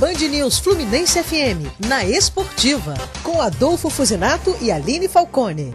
Band News Fluminense FM, na Esportiva, com Adolfo Fusinato e Aline Falcone.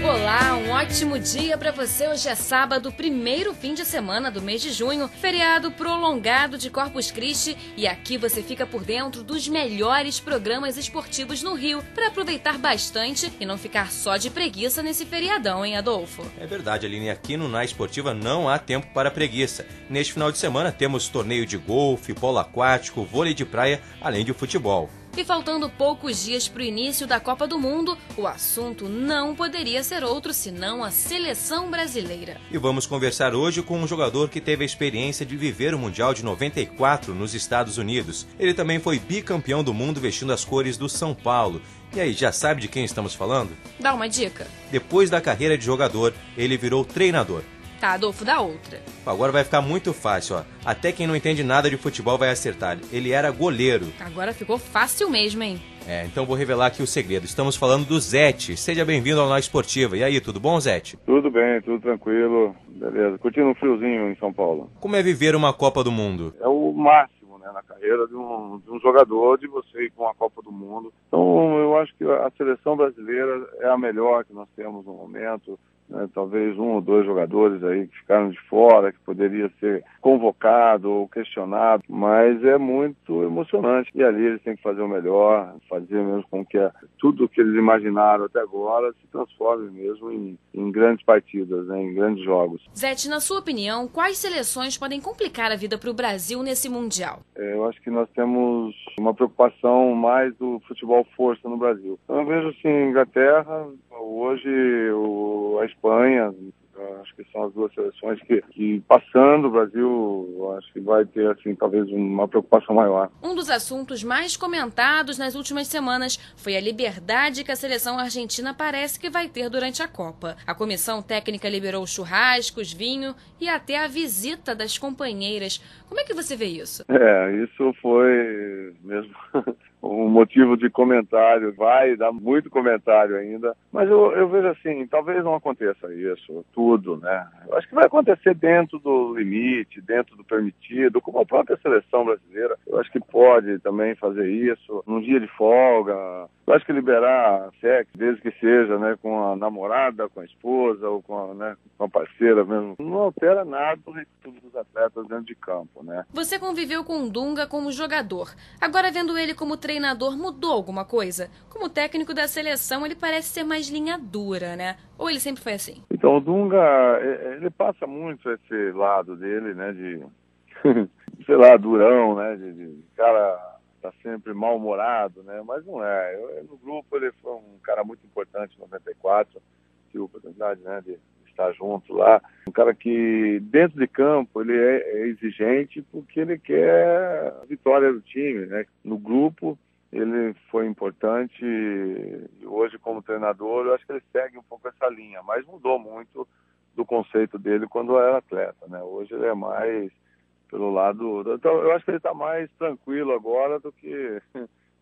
Olá, um ótimo dia para você. Hoje é sábado, primeiro fim de semana do mês de junho, feriado prolongado de Corpus Christi, e aqui você fica por dentro dos melhores programas esportivos no Rio para aproveitar bastante e não ficar só de preguiça nesse feriadão, hein, Adolfo? É verdade, Aline, aqui no Na Esportiva não há tempo para preguiça. Neste final de semana temos torneio de golfe, polo aquático, vôlei de praia, além de futebol. E faltando poucos dias para o início da Copa do Mundo, o assunto não poderia ser outro senão a seleção brasileira. E vamos conversar hoje com um jogador que teve a experiência de viver o Mundial de 94 nos Estados Unidos. Ele também foi bicampeão do mundo vestindo as cores do São Paulo. E aí, já sabe de quem estamos falando? Dá uma dica. Depois da carreira de jogador, ele virou treinador. Tá, Adolfo, dá outra. Agora vai ficar muito fácil, ó. Até quem não entende nada de futebol vai acertar. Ele era goleiro. Agora ficou fácil mesmo, hein? Então vou revelar aqui o segredo. Estamos falando do Zete. Seja bem-vindo ao Na Esportiva. E aí, tudo bom, Zete? Tudo bem, tudo tranquilo. Beleza. Curtindo um friozinho em São Paulo. Como é viver uma Copa do Mundo? É o máximo, né, na carreira de um jogador, de você ir com a Copa do Mundo. Então, eu acho que a seleção brasileira é a melhor que nós temos no momento. Talvez um ou dois jogadores aí que ficaram de fora, que poderia ser convocado ou questionado, mas é muito emocionante. E ali eles têm que fazer o melhor, fazer mesmo com que tudo que eles imaginaram até agora se transforme mesmo em grandes partidas, né, em grandes jogos. Zete, na sua opinião, quais seleções podem complicar a vida para o Brasil nesse Mundial? Eu acho que nós temos uma preocupação mais do futebol força no Brasil. Então, eu vejo assim, Inglaterra, hoje a Espanha, acho que são as duas seleções que passando o Brasil, acho que vai ter, assim, talvez uma preocupação maior. Um dos assuntos mais comentados nas últimas semanas foi a liberdade que a seleção argentina parece que vai ter durante a Copa. A comissão técnica liberou churrascos, vinho e até a visita das companheiras. Como é que você vê isso? Isso foi mesmo um motivo de comentário, vai dar muito comentário ainda, mas eu vejo assim, talvez não aconteça isso, tudo, né? Eu acho que vai acontecer dentro do limite, dentro do permitido, como a própria seleção brasileira, eu acho que pode também fazer isso, num dia de folga, eu acho que liberar sexo, desde que seja, né, com a namorada, com a esposa, ou com a parceira mesmo, não altera nada do resto dos atletas dentro de campo, né? Você conviveu com o Dunga como jogador, agora vendo ele como treinador, mudou alguma coisa? Como técnico da seleção, ele parece ser mais linha dura, né? Ou ele sempre foi assim? Então, o Dunga, ele passa muito esse lado dele, né, de, sei lá, durão, né, de cara tá sempre mal-humorado, né, mas não é. No grupo ele foi um cara muito importante em 94, tive a oportunidade, né, de estar junto lá. Um cara que, dentro de campo, ele é exigente porque ele quer a vitória do time, né. No grupo, ele foi importante e hoje, como treinador, eu acho que ele segue um pouco essa linha, mas mudou muito do conceito dele quando era atleta, né. Hoje ele é mais pelo lado... Então, eu acho que ele está mais tranquilo agora do que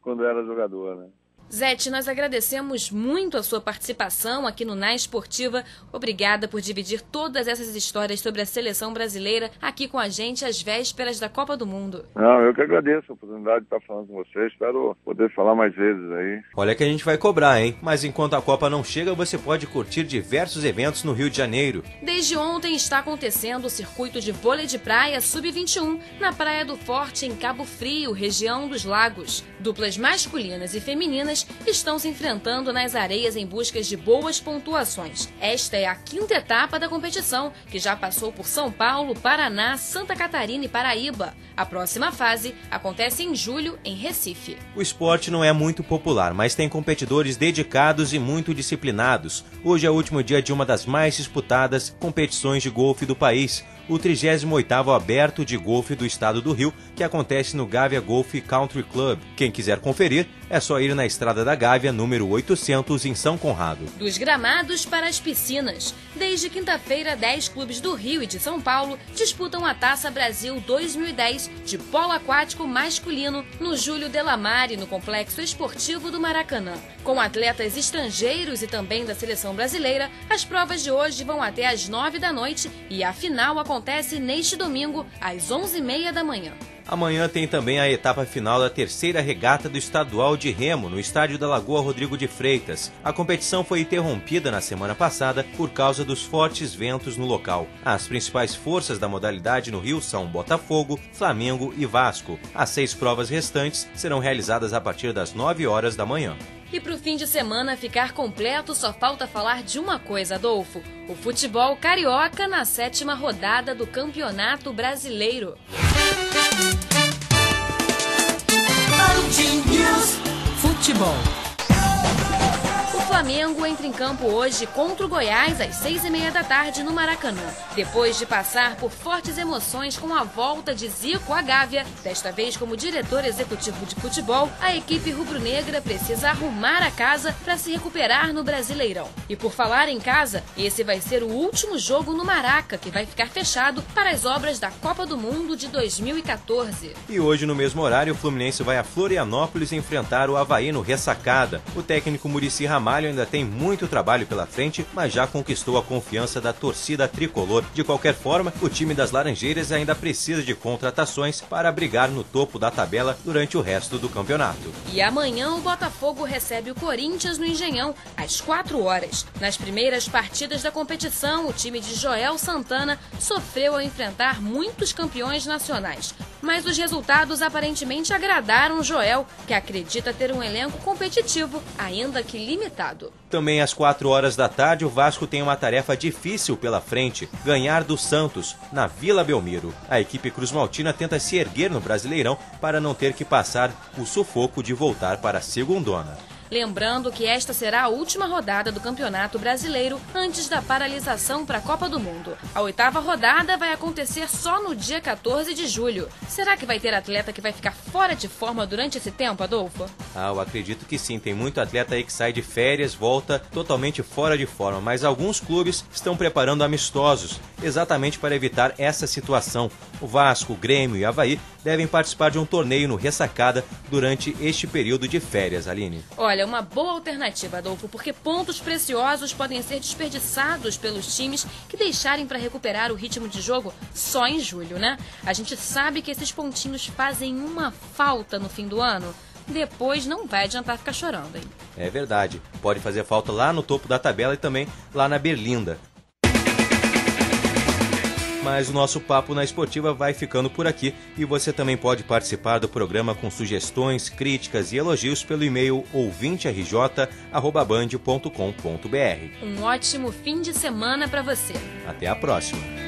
quando era jogador, né. Zete, nós agradecemos muito a sua participação aqui no Na Esportiva. Obrigada por dividir todas essas histórias sobre a seleção brasileira aqui com a gente às vésperas da Copa do Mundo. Não, eu que agradeço a oportunidade de estar falando com vocês. Espero poder falar mais vezes aí. Olha que a gente vai cobrar, hein? Mas enquanto a Copa não chega, você pode curtir diversos eventos no Rio de Janeiro. Desde ontem está acontecendo o circuito de vôlei de praia Sub-21 na Praia do Forte, em Cabo Frio, região dos Lagos. Duplas masculinas e femininas estão se enfrentando nas areias em busca de boas pontuações. Esta é a 5ª etapa da competição, que já passou por São Paulo, Paraná, Santa Catarina e Paraíba. A próxima fase acontece em julho, em Recife. O esporte não é muito popular, mas tem competidores dedicados e muito disciplinados. Hoje é o último dia de uma das mais disputadas competições de golfe do país, o 38º Aberto de Golfe do Estado do Rio, que acontece no Gávea Golf Country Club. Quem quiser conferir, é só ir na Estrada da Gávea, número 800, em São Conrado. Dos gramados para as piscinas. Desde quinta-feira, 10 clubes do Rio e de São Paulo disputam a Taça Brasil 2010 de polo aquático masculino no Júlio Delamare, no Complexo Esportivo do Maracanã. Com atletas estrangeiros e também da seleção brasileira, as provas de hoje vão até às 9 da noite e a final acontece acontece neste domingo, às 11h30 da manhã. Amanhã tem também a etapa final da terceira regata do Estadual de Remo, no estádio da Lagoa Rodrigo de Freitas. A competição foi interrompida na semana passada por causa dos fortes ventos no local. As principais forças da modalidade no Rio são Botafogo, Flamengo e Vasco. As 6 provas restantes serão realizadas a partir das 9 horas da manhã. E para o fim de semana ficar completo, só falta falar de uma coisa, Adolfo: o futebol carioca na 7ª rodada do Campeonato Brasileiro. Futebol. O Flamengo entra em campo hoje contra o Goiás às 6h30 da tarde no Maracanã. Depois de passar por fortes emoções com a volta de Zico à Gávea, desta vez como diretor executivo de futebol, a equipe rubro-negra precisa arrumar a casa para se recuperar no Brasileirão. E por falar em casa, esse vai ser o último jogo no Maraca, que vai ficar fechado para as obras da Copa do Mundo de 2014. E hoje, no mesmo horário, o Fluminense vai a Florianópolis enfrentar o Avaí no Ressacada. O técnico Muricy Ramalho ainda tem muito trabalho pela frente, mas já conquistou a confiança da torcida tricolor. De qualquer forma, o time das Laranjeiras ainda precisa de contratações para brigar no topo da tabela durante o resto do campeonato. E amanhã o Botafogo recebe o Corinthians no Engenhão, às 4 horas. Nas primeiras partidas da competição, o time de Joel Santana sofreu ao enfrentar muitos campeões nacionais. Mas os resultados aparentemente agradaram Joel, que acredita ter um elenco competitivo, ainda que limitado. Também às 4 horas da tarde, o Vasco tem uma tarefa difícil pela frente: ganhar do Santos, na Vila Belmiro. A equipe cruzmaltina tenta se erguer no Brasileirão para não ter que passar o sufoco de voltar para a segundona. Lembrando que esta será a última rodada do Campeonato Brasileiro antes da paralisação para a Copa do Mundo. A 8ª rodada vai acontecer só no dia 14 de julho. Será que vai ter atleta que vai ficar fora de forma durante esse tempo, Adolfo? Eu acredito que sim. Tem muito atleta aí que sai de férias, volta totalmente fora de forma. Mas alguns clubes estão preparando amistosos, exatamente para evitar essa situação. O Vasco, o Grêmio e o Avaí devem participar de um torneio no Ressacada durante este período de férias, Aline. Olha, uma boa alternativa, Adolfo, porque pontos preciosos podem ser desperdiçados pelos times que deixarem para recuperar o ritmo de jogo só em julho, né? A gente sabe que esses pontinhos fazem uma falta no fim do ano. Depois não vai adiantar ficar chorando, hein? É verdade. Pode fazer falta lá no topo da tabela e também lá na Berlinda. Mas o nosso Papo na Esportiva vai ficando por aqui e você também pode participar do programa com sugestões, críticas e elogios pelo e-mail ouvinterj@band.com.br. Um ótimo fim de semana para você. Até a próxima.